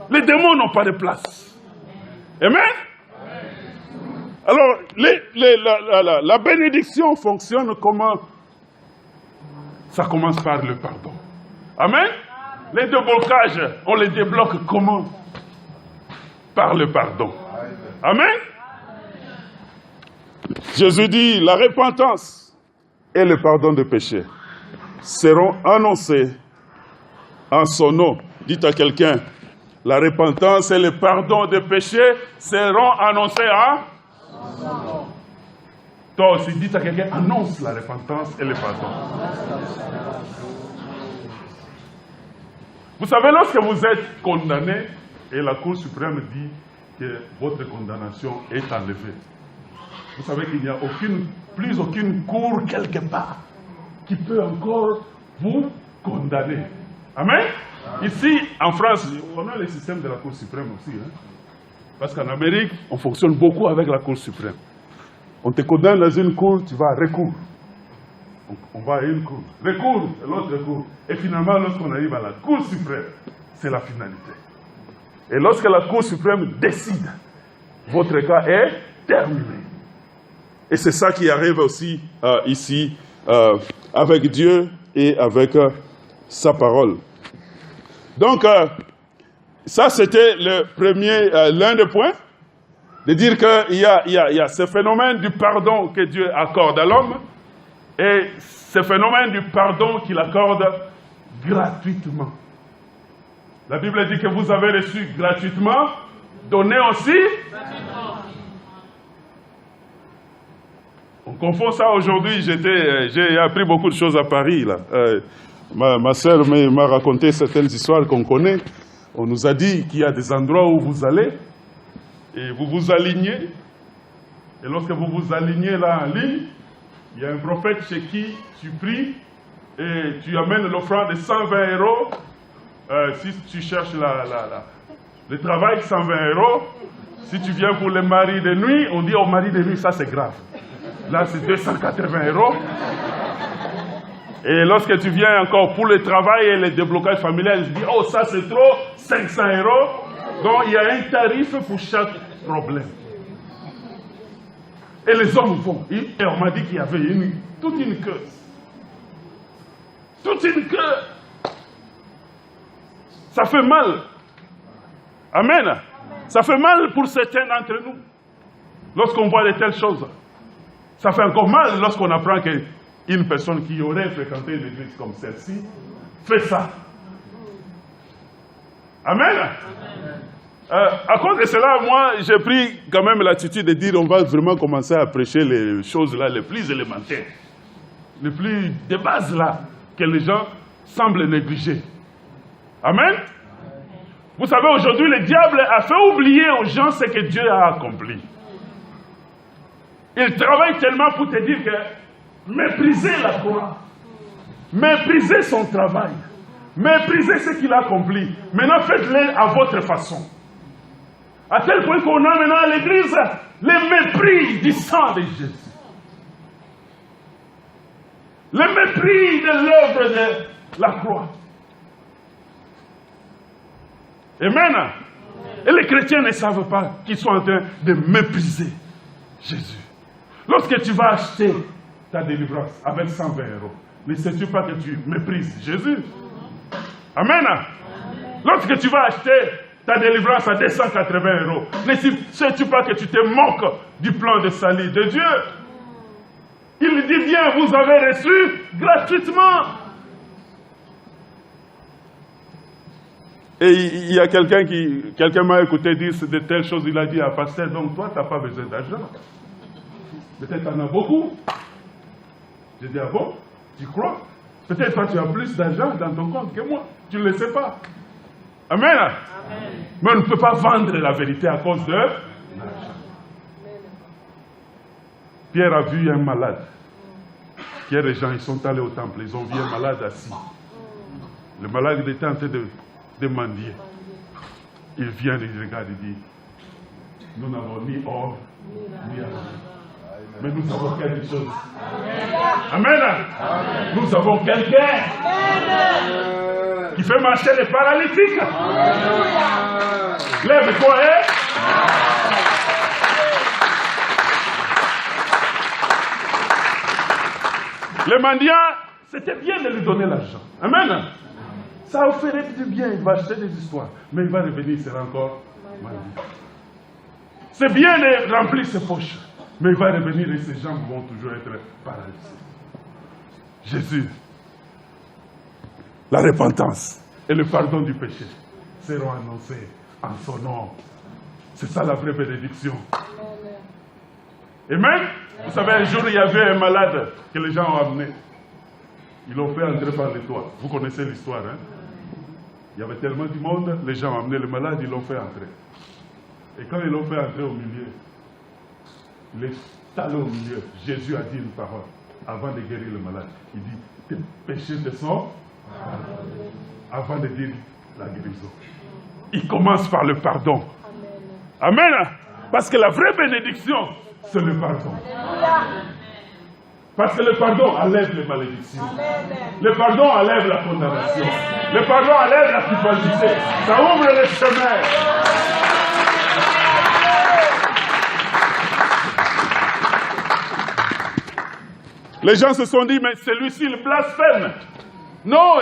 Les démons n'ont pas de place. Amen. Alors, la bénédiction fonctionne comment? Ça commence par le pardon. Amen. Les déblocages, on les débloque comment? Par le pardon. Amen. Jésus dit, la repentance et le pardon de péché seront annoncés en son nom. Dites à quelqu'un, la repentance et le pardon de péché seront annoncés en son nom. Toi aussi, dites à quelqu'un, annonce la repentance et le pardon. Vous savez, lorsque vous êtes condamné, et la Cour suprême dit que votre condamnation est enlevée, vous savez qu'il n'y a plus aucune cour quelque part qui peut encore vous condamner. Amen. Ici, en France, on a le système de la Cour suprême aussi. Hein? Parce qu'en Amérique, on fonctionne beaucoup avec la Cour suprême. On te condamne dans une cour, tu vas à recours. On va à une cour. Recours, l'autre recours. Et finalement, lorsqu'on arrive à la Cour suprême, c'est la finalité. Et lorsque la Cour suprême décide, votre cas est terminé. Et c'est ça qui arrive aussi ici, avec Dieu et avec sa parole. Donc, ça c'était le premier, l'un des points, de dire qu'il y a ce phénomène du pardon que Dieu accorde à l'homme, et ce phénomène du pardon qu'il accorde gratuitement. La Bible dit que vous avez reçu gratuitement, donnez aussi gratuitement. On confond ça aujourd'hui. J'ai appris beaucoup de choses à Paris. Là. Ma soeur m'a raconté certaines histoires qu'on connaît. On nous a dit qu'il y a des endroits où vous allez et vous vous alignez. Et lorsque vous vous alignez là en ligne, il y a un prophète chez qui tu pries et tu amènes l'offrande de 120 €. Si tu cherches le travail, 120 €. Si tu viens pour les maris de nuit, on dit au mari de nuit, ça c'est grave. Là, c'est 280 €. Et lorsque tu viens encore pour le travail et le déblocage familial, je dis, oh, ça c'est trop, 500 €. Donc, il y a un tarif pour chaque problème. Et les hommes vont. Et on m'a dit qu'il y avait toute une queue. Toute une queue. Ça fait mal. Amen. Ça fait mal pour certains d'entre nous. Lorsqu'on voit de telles choses. Ça fait encore mal lorsqu'on apprend qu'une personne qui aurait fréquenté une église comme celle-ci fait ça. Amen. À cause de cela, moi, j'ai pris quand même l'attitude de dire on va vraiment commencer à prêcher les choses là les plus élémentaires, les plus de base là, que les gens semblent négliger. Amen. Vous savez, aujourd'hui, le diable a fait oublier aux gens ce que Dieu a accompli. Il travaille tellement pour te dire que méprisez la croix, méprisez son travail, méprisez ce qu'il a accompli. Maintenant, faites-le à votre façon. À tel point qu'on a maintenant à l'église le mépris du sang de Jésus. Le mépris de l'œuvre de la croix. Amen. Et les chrétiens ne savent pas qu'ils sont en train de mépriser Jésus. Lorsque tu vas acheter ta délivrance avec 120 €, ne sais-tu pas que tu méprises Jésus? Amen. Lorsque tu vas acheter ta délivrance à 280 €, ne sais-tu pas que tu te moques du plan de salut de Dieu? Il dit bien, vous avez reçu gratuitement. Et il y a quelqu'un m'a écouté dire de telles choses, il a dit à pasteur, donc toi, tu n'as pas besoin d'argent. Peut-être tu en as beaucoup. J'ai dit, ah bon? Tu crois? Peut-être toi, tu as plus d'argent dans ton compte que moi. Tu ne le sais pas. Amen. Amen. Mais on ne peut pas vendre la vérité à cause de l'argent. Pierre a vu un malade. Pierre et Jean, ils sont allés au temple. Ils ont vu un malade assis. Le malade était en train de mendier. Il vient, il regarde, il dit, nous n'avons ni or, ni argent. Mais nous avons quelque chose. Amen. Amen. Nous avons quelqu'un qui fait marcher les paralytiques. Lève-toi, hein? Le mendiant, c'était bien de lui donner l'argent. Amen. Ça ferait du bien, il va acheter des histoires. Mais il va revenir, il sera encore mendiant. C'est bien de remplir ses poches. Mais il va revenir et ses jambes vont toujours être paralysées. Jésus, la repentance et le pardon du péché seront annoncés en son nom. C'est ça la vraie bénédiction. Amen. Vous savez, un jour, il y avait un malade que les gens ont amené. Ils l'ont fait entrer par les toits. Vous connaissez l'histoire, hein? Il y avait tellement de monde, les gens ont amené le malade, ils l'ont fait entrer. Et quand ils l'ont fait entrer au milieu, il est allé au milieu. Jésus a dit une parole avant de guérir le malade. Il dit, tes péchés te sont pardonnés. Avant de dire la guérison. Il commence par le pardon. Amen. Parce que la vraie bénédiction, c'est le pardon. Parce que le pardon enlève les malédictions. Le pardon enlève la condamnation. Le pardon enlève la culpabilité. Ça ouvre les chemins. Les gens se sont dit, mais celui-ci, il blasphème. Non,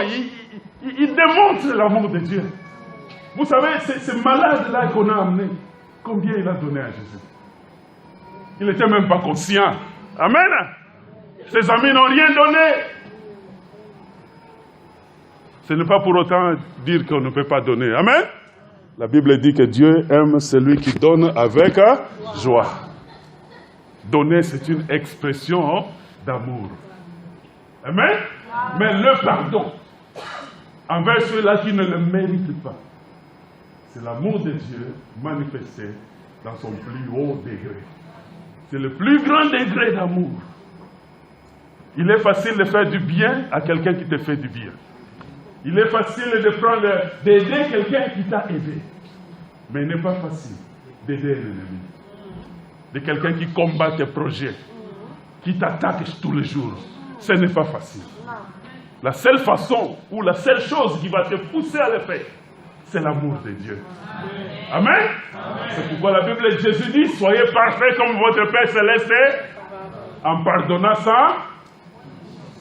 il démontre l'amour de Dieu. Vous savez, ce malade-là qu'on a amené, combien il a donné à Jésus? Il n'était même pas conscient. Amen. Ses amis n'ont rien donné. Ce n'est pas pour autant dire qu'on ne peut pas donner. Amen. La Bible dit que Dieu aime celui qui donne avec joie. Donner, c'est une expression d'amour. Amen. Mais le pardon envers ceux-là qui ne le méritent pas, c'est l'amour de Dieu manifesté dans son plus haut degré. C'est le plus grand degré d'amour. Il est facile de faire du bien à quelqu'un qui te fait du bien. Il est facile d'aider quelqu'un qui t'a aidé. Mais il n'est pas facile d'aider l'ennemi. De quelqu'un qui combat tes projets, qui t'attaque tous les jours. Ce n'est pas facile. La seule façon ou la seule chose qui va te pousser à le faire, c'est l'amour de Dieu. Amen. C'est pourquoi la Bible de Jésus dit, soyez parfaits comme votre Père Céleste est, en pardonnant ça.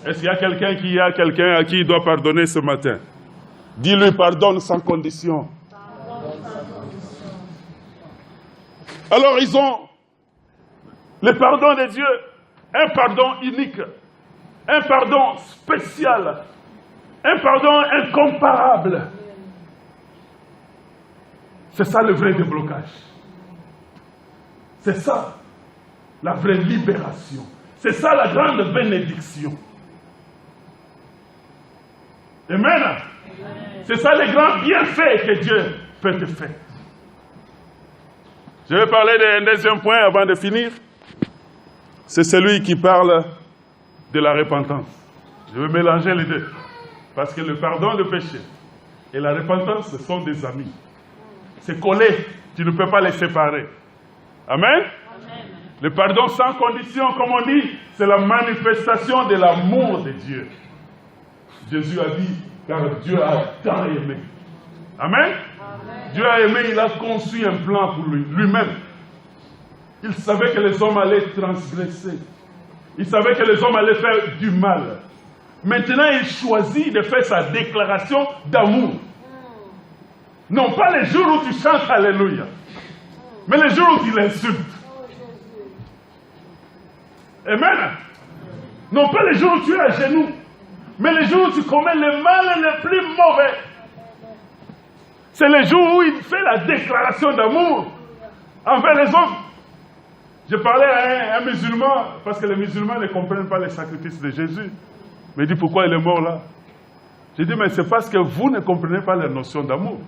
Est-ce qu'il y a quelqu'un à qui il doit pardonner ce matin? Dis-lui pardonne sans condition. Alors ils ont le pardon de Dieu, un pardon unique, un pardon spécial, un pardon incomparable. C'est ça le vrai déblocage. C'est ça la vraie libération. C'est ça la grande bénédiction. Amen. C'est ça les grands bienfaits que Dieu peut te faire. Je vais parler d'un deuxième point avant de finir. C'est celui qui parle de la repentance. Je vais mélanger les deux. Parce que le pardon de péché et la repentance, ce sont des amis. C'est collé. Tu ne peux pas les séparer. Amen. Le pardon sans condition, comme on dit, c'est la manifestation de l'amour de Dieu. Jésus a dit, car Dieu a tant aimé. Amen. Dieu a aimé, il a conçu un plan pour lui-même. Il savait que les hommes allaient transgresser. Il savait que les hommes allaient faire du mal. Maintenant, il choisit de faire sa déclaration d'amour. Non pas les jours où tu chantes Alléluia, mais les jours où tu l'insultes. Amen. Non pas les jours où tu es à genoux, mais les jours où tu commets le mal le plus mauvais. C'est les jours où il fait la déclaration d'amour envers les hommes. Je parlais à un musulman, parce que les musulmans ne comprennent pas les sacrifices de Jésus. Mais il dit, pourquoi il est mort là? J'ai dit, mais c'est parce que vous ne comprenez pas la notion d'amour.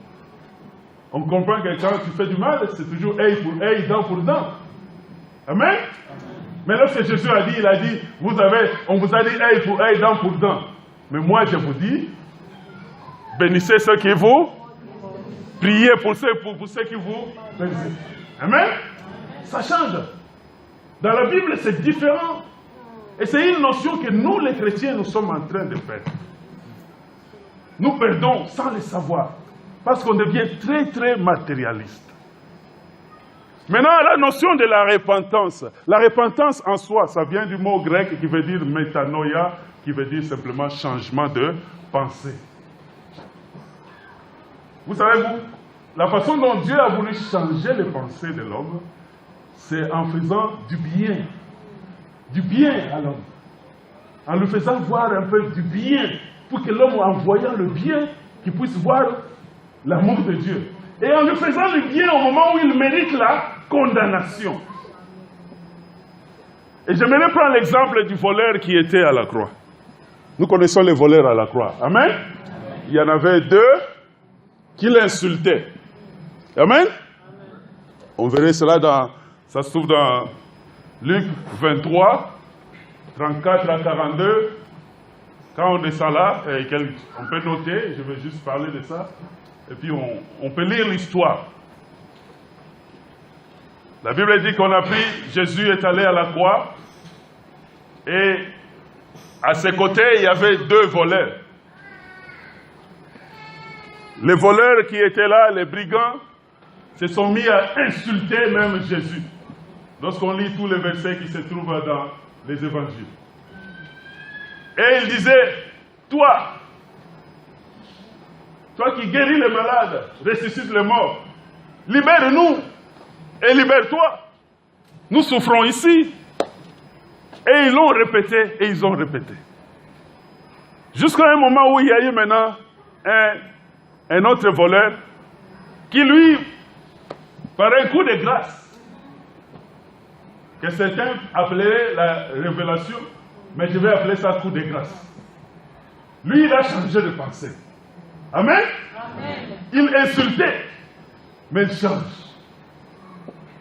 On comprend que quand tu fais du mal, c'est toujours œil pour œil, dent pour dent. Amen? Mais lorsque Jésus a dit, il a dit, on vous a dit œil pour œil, dent pour dent. Mais moi, je vous dis, bénissez ceux qui vous, priez pour ceux qui vous bénissent. Amen? Ça change. Dans la Bible, c'est différent. Et c'est une notion que nous, les chrétiens, nous sommes en train de perdre. Nous perdons sans le savoir. Parce qu'on devient très, très matérialiste. Maintenant, la notion de la repentance. La repentance en soi, ça vient du mot grec qui veut dire métanoïa, qui veut dire simplement changement de pensée. Vous savez, la façon dont Dieu a voulu changer les pensées de l'homme, c'est en faisant du bien à l'homme. En lui faisant voir un peu du bien, pour que l'homme, en voyant le bien, qu'il puisse voir l'amour de Dieu. Et en lui faisant le bien au moment où il mérite la condamnation. Et j'aimerais prendre l'exemple du voleur qui était à la croix. Nous connaissons les voleurs à la croix. Amen? Il y en avait deux qui l'insultaient. Amen? On verrait cela ça se trouve dans Luc 23, 34 à 42. Quand on descend là, on peut noter, je vais juste parler de ça, et puis on peut lire l'histoire. La Bible dit qu'on a pris, Jésus est allé à la croix, et à ses côtés, il y avait deux voleurs. Les voleurs qui étaient là, les brigands, se sont mis à insulter même Jésus. Lorsqu'on lit tous les versets qui se trouvent dans les évangiles. Et il disait, toi qui guéris les malades, ressuscites les morts, libère-nous et libère-toi. Nous souffrons ici. Et ils l'ont répété et ils ont répété. Jusqu'à un moment où il y a eu maintenant un autre voleur qui lui, par un coup de grâce, que certains appelleraient la révélation, mais je vais appeler ça coup de grâce. Lui, il a changé de pensée. Amen? Amen. Il insultait, mais il change.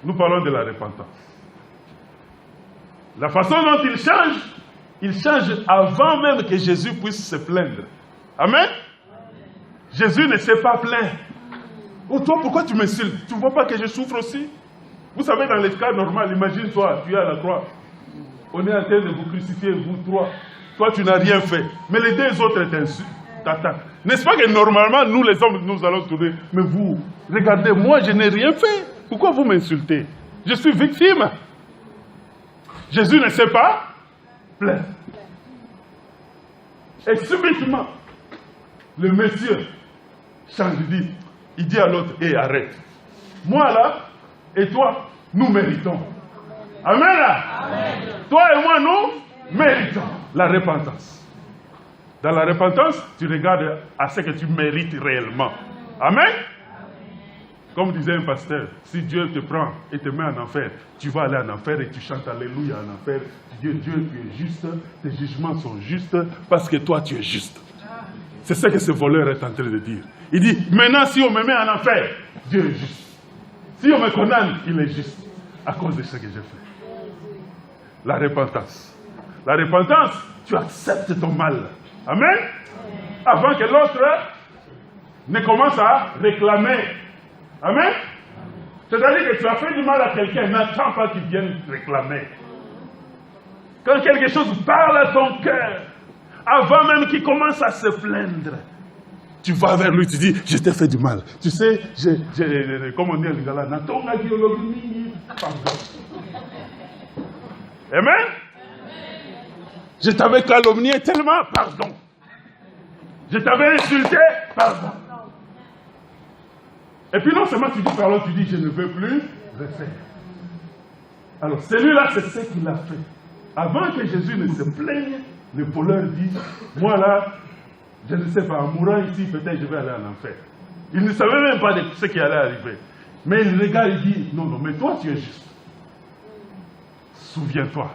Nous parlons de la repentance. La façon dont il change avant même que Jésus puisse se plaindre. Amen? Jésus ne s'est pas plaint. Oh, toi, pourquoi tu m'insultes? Tu ne vois pas que je souffre aussi? Vous savez, dans les cas normal, imagine-toi, tu es à la croix. On est en train de vous crucifier, vous trois. Toi, tu n'as rien fait. Mais les deux autres t'attaquent. N'est-ce pas que normalement, nous les hommes, nous allons tourner. Mais vous, regardez, moi, je n'ai rien fait. Pourquoi vous m'insultez? Je suis victime. Jésus ne s'est pas plaint. Et subitement, le monsieur change, il dit à l'autre, hé, arrête. Moi là, et toi, nous méritons. Amen. Amen. Toi et moi, nous méritons la repentance. Dans la repentance, tu regardes à ce que tu mérites réellement. Amen. Comme disait un pasteur, si Dieu te prend et te met en enfer, tu vas aller en enfer et tu chantes Alléluia en enfer. Dieu, tu es juste, tes jugements sont justes parce que toi, tu es juste. C'est ce que ce voleur est en train de dire. Il dit, maintenant, si on me met en enfer, Dieu est juste. Si on me condamne, il est juste à cause de ce que j'ai fait. La repentance. La repentance, tu acceptes ton mal. Amen. Avant que l'autre ne commence à réclamer. Amen. C'est-à-dire que tu as fait du mal à quelqu'un, n'attends pas qu'il vienne réclamer. Quand quelque chose parle à ton cœur, avant même qu'il commence à se plaindre, tu vas vers lui, tu dis, je t'ai fait du mal. Tu sais, comme on dit en Lingala, pardon. Amen. Je t'avais calomnié tellement, pardon. Je t'avais insulté, pardon. Et puis non seulement tu dis pardon, tu dis je ne veux plus refaire. Alors celui-là, c'est ce qu'il a fait. Avant que Jésus ne se plaigne, le voleur dit, moi là, je ne sais pas, en mourant ici, peut-être je vais aller en enfer. Il ne savait même pas de ce qui allait arriver. Mais il regarde et dit, non, non, mais toi tu es juste. Souviens-toi.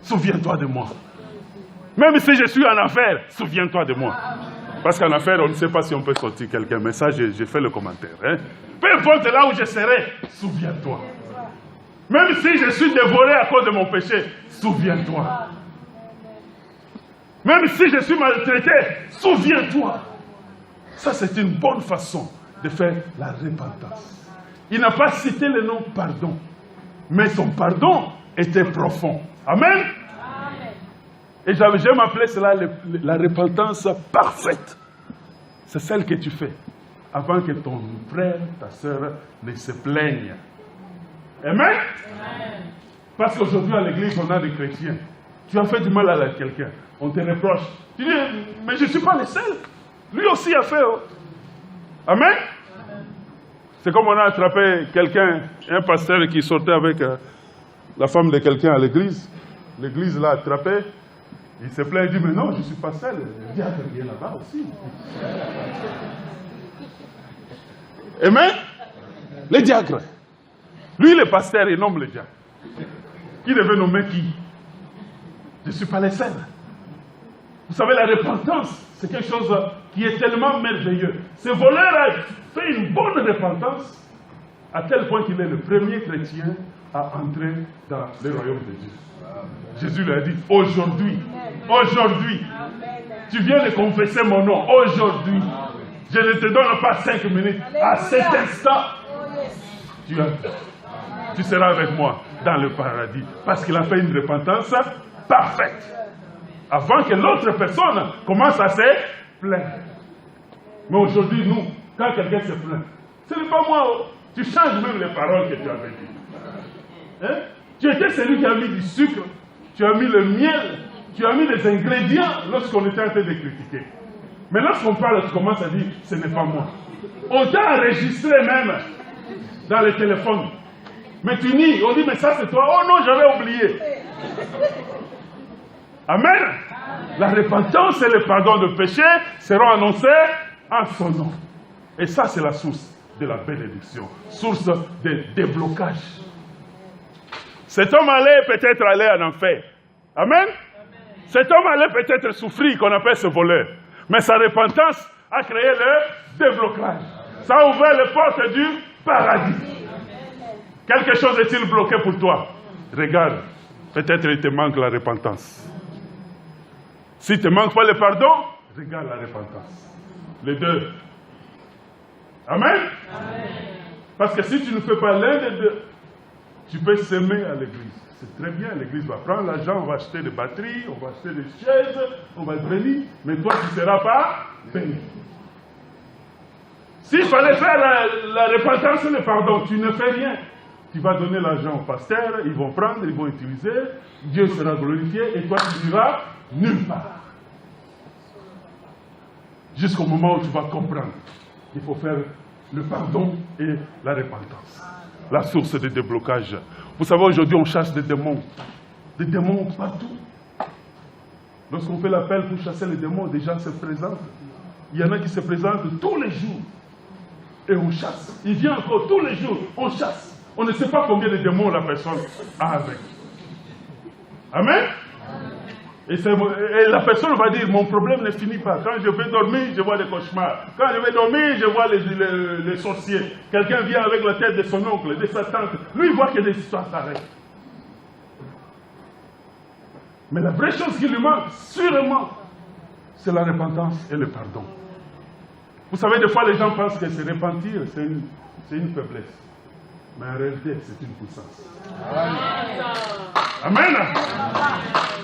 Souviens-toi de moi. Même si je suis en enfer, souviens-toi de moi. Parce qu'en enfer, on ne sait pas si on peut sortir quelqu'un. Mais ça, j'ai fait le commentaire. Hein. Peu importe là où je serai, souviens-toi. Même si je suis dévoré à cause de mon péché, souviens-toi. Même si je suis maltraité, souviens-toi. Ça, c'est une bonne façon de faire la repentance. Il n'a pas cité le nom pardon. Mais son pardon était profond. Amen. Et j'aime appeler cela la repentance parfaite. C'est celle que tu fais avant que ton frère, ta soeur ne se plaigne. Amen? Parce qu'aujourd'hui à l'église, on a des chrétiens. Tu as fait du mal à quelqu'un. On te reproche. Tu dis, mais je ne suis pas le seul. Lui aussi a fait. Oh. Amen? C'est comme on a attrapé quelqu'un, un pasteur qui sortait avec la femme de quelqu'un à l'église. L'église l'a attrapé. Il se plaint, il dit, mais non, je ne suis pas seul. Le diable vient là-bas aussi. Amen? Le diacre. Lui, le pasteur, il nomme le diacre. Qui devait nommer qui? Je ne suis pas le seul. Vous savez, la repentance, c'est quelque chose qui est tellement merveilleux. Ce voleur a fait une bonne repentance, à tel point qu'il est le premier chrétien à entrer dans le royaume de Dieu. Jésus lui a dit, aujourd'hui, tu viens de confesser mon nom, aujourd'hui, je ne te donne pas 5 minutes, à cet instant, tu seras avec moi dans le paradis, parce qu'il a fait une repentance parfaite, avant que l'autre personne commence à se plaindre. Mais aujourd'hui, nous, quand quelqu'un se plaint, ce n'est pas moi, tu changes même les paroles que tu avais dites. Hein? Tu étais celui qui a mis du sucre, tu as mis le miel, tu as mis des ingrédients lorsqu'on était en train de critiquer. Mais lorsqu'on parle, tu commences à dire, ce n'est pas moi. On t'a enregistré même dans le téléphone. Mais tu nies, on dit, mais ça c'est toi. Oh non, j'avais oublié. Amen. La repentance et le pardon de péché seront annoncés en son nom. Et ça, c'est la source de la bénédiction, source de déblocage. Cet homme allait peut-être aller en enfer. Amen. Cet homme allait peut-être souffrir, qu'on appelle ce voleur. Mais sa repentance a créé le déblocage. Ça a ouvert les portes du paradis. Quelque chose est-il bloqué pour toi? Regarde, peut-être il te manque la repentance. Si il ne te manque pas le pardon, regarde la repentance. Les deux. Amen. Parce que si tu ne fais pas l'un des deux, tu peux s'aimer à l'église. C'est très bien, l'église va prendre l'argent, on va acheter des batteries, on va acheter des chaises, on va te bénir, mais toi tu ne seras pas béni. S'il fallait faire la repentance et le pardon, tu ne fais rien. Tu vas donner l'argent au pasteur, ils vont prendre, ils vont utiliser, Dieu sera glorifié et toi tu n'iras nulle part. Jusqu'au moment où tu vas comprendre qu'il faut faire le pardon et la repentance. La source de déblocage. Vous savez, aujourd'hui, on chasse des démons partout. Lorsqu'on fait l'appel pour chasser les démons, des gens se présentent. Il y en a qui se présentent tous les jours. et on chasse. Il vient encore tous les jours, on chasse. On ne sait pas combien de démons la personne a avec. Amen. Et la personne va dire, mon problème ne finit pas. Quand je vais dormir, je vois des cauchemars. Quand je vais dormir, je vois les sorciers. Quelqu'un vient avec la tête de son oncle, de sa tante. Lui, il voit que les histoires s'arrêtent. Mais la vraie chose qui lui manque, sûrement, c'est la repentance et le pardon. Vous savez, des fois, les gens pensent que se repentir, c'est une faiblesse. Mais en réalité, c'est une puissance. Amen.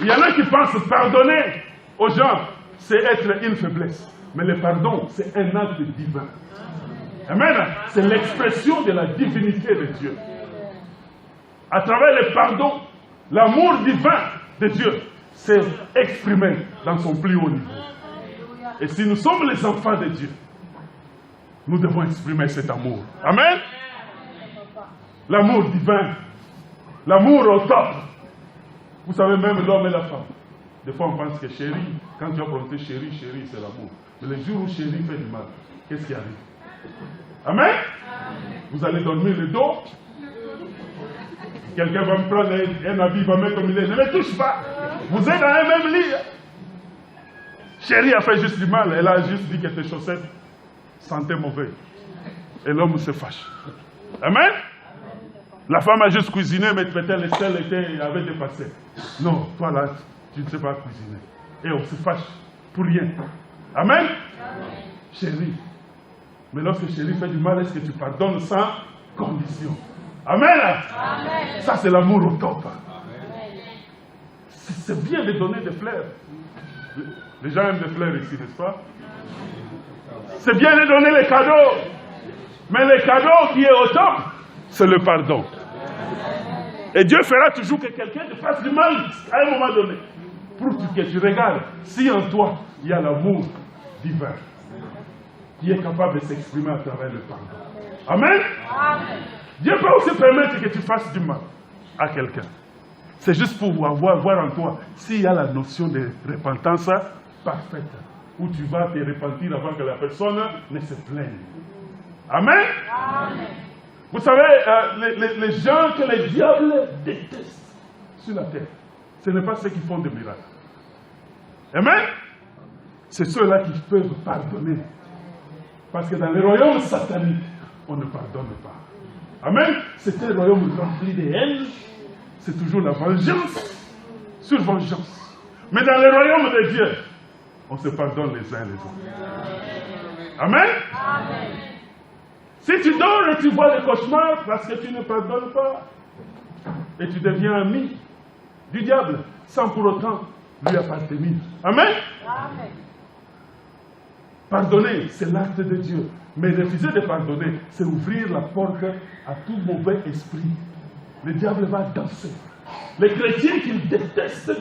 Il y en a qui pensent pardonner aux gens, c'est être une faiblesse. Mais le pardon, c'est un acte divin. Amen. C'est l'expression de la divinité de Dieu. À travers le pardon, l'amour divin de Dieu s'est exprimé dans son plus haut niveau. Et si nous sommes les enfants de Dieu, nous devons exprimer cet amour. Amen. L'amour divin, l'amour au top. Vous savez, même l'homme et la femme. Des fois, on pense que chérie, quand tu as prononcé chérie, chérie, c'est l'amour. Mais le jour où chérie fait du mal, qu'est-ce qui arrive? Amen. Vous allez dormir le dos. Quelqu'un va me prendre un habit, va mettre au milieu. Ne me touche pas. Vous êtes dans un même lit. Chérie a fait juste du mal. Elle a juste dit que tes chaussettes sentaient mauvais. Et l'homme se fâche. Amen. La femme a juste cuisiné, mais peut-être le sel avait dépassé. Non, toi là, tu ne sais pas cuisiner. Et on se fâche pour rien. Amen. Chérie. Mais lorsque chérie fait du mal, est-ce que tu pardonnes sans condition? Amen. Amen. Ça, c'est l'amour au top. C'est bien de donner des fleurs. Les gens aiment des fleurs ici, n'est-ce pas? C'est bien de donner les cadeaux. Mais le cadeau qui est au top, c'est le pardon. Et Dieu fera toujours que quelqu'un te fasse du mal à un moment donné. Pour que tu regardes si en toi, il y a l'amour divin qui est capable de s'exprimer à travers le pardon. Amen. Amen. Dieu peut aussi permettre que tu fasses du mal à quelqu'un. C'est juste pour voir en toi s'il y a la notion de repentance parfaite, où tu vas te repentir avant que la personne ne se plaigne. Amen. Amen. Vous savez, les gens que le diable déteste sur la terre, ce n'est pas ceux qui font des miracles. Amen. C'est ceux-là qui peuvent pardonner. Parce que dans le royaume satanique, on ne pardonne pas. Amen. C'est un royaume rempli de haine. C'est toujours la vengeance sur vengeance. Mais dans le royaume de Dieu, on se pardonne les uns les autres. Amen. Amen. Si tu dors et tu vois des cauchemars parce que tu ne pardonnes pas, et tu deviens ami du diable sans pour autant lui appartenir. Amen. Amen. Pardonner, c'est l'acte de Dieu. Mais refuser de pardonner, c'est ouvrir la porte à tout mauvais esprit. Le diable va danser. Les chrétiens qu'il déteste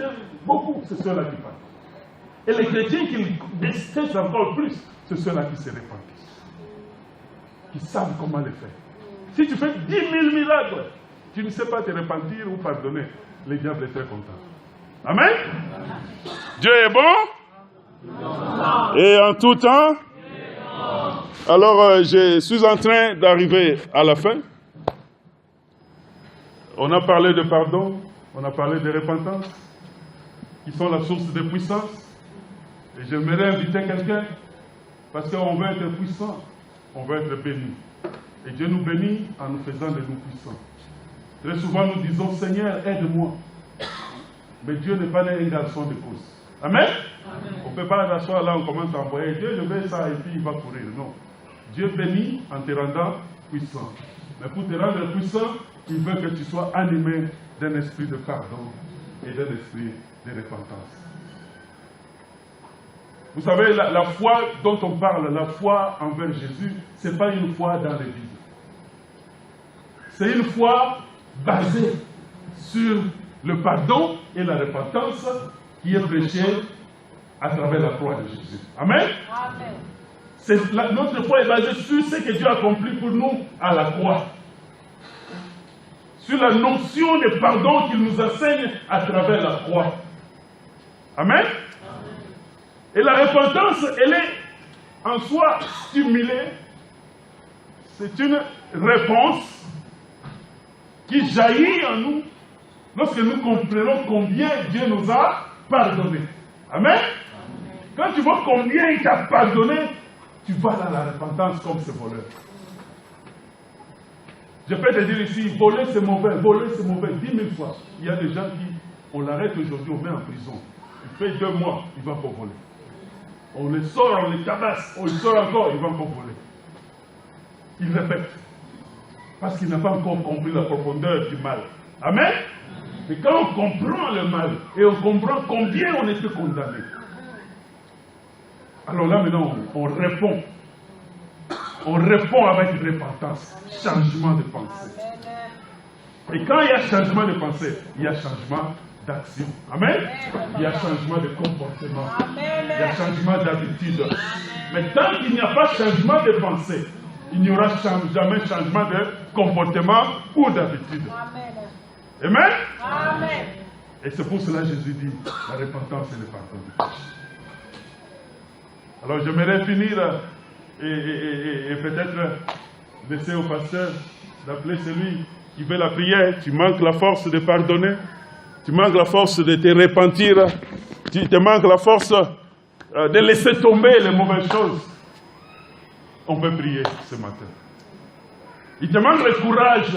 beaucoup, c'est ceux-là qui parlent. Et les chrétiens qu'il déteste encore plus, c'est ceux-là qui se repentissent. Qui savent comment le faire. Si tu fais 10 000 miracles, tu ne sais pas te repentir ou pardonner, le diable est très content. Amen. Dieu est bon. Et en tout temps. Alors, je suis en train d'arriver à la fin. On a parlé de pardon, on a parlé de repentance, qui sont la source de puissance. Et j'aimerais inviter quelqu'un, parce qu'on veut être puissant, on veut être béni. Et Dieu nous bénit en nous faisant de nous puissants. Très souvent, nous disons, Seigneur, aide-moi. Mais Dieu n'est pas un garçon de course. Amen. Amen. On ne peut pas s'asseoir là, on commence à envoyer Dieu, je veux ça, et puis il va courir. Non. Dieu bénit en te rendant puissant. Mais pour te rendre puissant, il veut que tu sois animé d'un esprit de pardon et d'un esprit de repentance. Vous savez, la foi dont on parle, la foi envers Jésus, ce n'est pas une foi dans le vide. C'est une foi basée sur le pardon et la repentance qui est prêchée à travers la croix de Jésus. Amen. Amen. Notre foi est basée sur ce que Dieu a accompli pour nous à la croix. Sur la notion de pardon qu'il nous enseigne à travers la croix. Amen. Et la repentance, elle est en soi stimulée c'est une réponse qui jaillit en nous lorsque nous comprenons combien Dieu nous a pardonné. Amen. Quand tu vois combien il t'a pardonné, tu vas dans la repentance comme ce voleur. Je peux te dire ici, voler c'est mauvais, 10 000 fois. Il y a des gens qui, on l'arrête aujourd'hui, on met en prison. Il fait 2 mois, il va encore voler. On les sort, on les tabasse, on les sort encore, il va encore voler. Il répète. Parce qu'il n'a pas encore compris la profondeur du mal. Amen. Mais quand on comprend le mal, et on comprend combien on était condamné, alors là maintenant, on répond. On répond avec repentance, changement de pensée. Et quand il y a changement de pensée, il y a changement d'action. Amen. Il y a changement de comportement. Il y a changement d'habitude. Mais tant qu'il n'y a pas changement de pensée, il n'y aura jamais changement de comportement ou d'habitude. Amen. Amen. Et c'est pour cela que Jésus dit, la repentance et le pardon du péché. Alors j'aimerais finir et peut-être laisser au pasteur d'appeler celui qui veut la prière. Tu manques la force de pardonner, tu manques la force de te repentir, tu te manques la force de laisser tomber les mauvaises choses. On peut prier ce matin. Il te manque le courage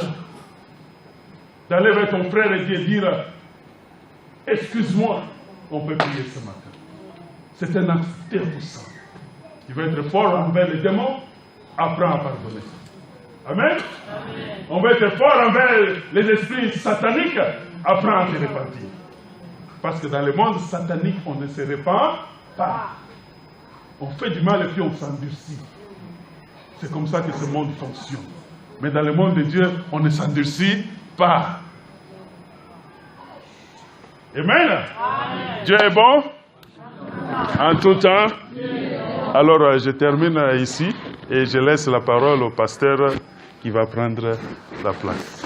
d'aller vers ton frère et de dire « Excuse-moi ». On peut prier ce matin. C'est un acte puissant. Tu veux être fort envers les démons, apprends à pardonner. Amen. Amen. On veut être fort envers les esprits sataniques, apprends à te repentir. Parce que dans le monde satanique, on ne se repent pas. On fait du mal et puis on s'endurcit. C'est comme ça que ce monde fonctionne. Mais dans le monde de Dieu, on ne s'endurcit pas. Amen. Amen. Dieu est bon en tout temps. Alors, je termine ici et je laisse la parole au pasteur qui va prendre la place.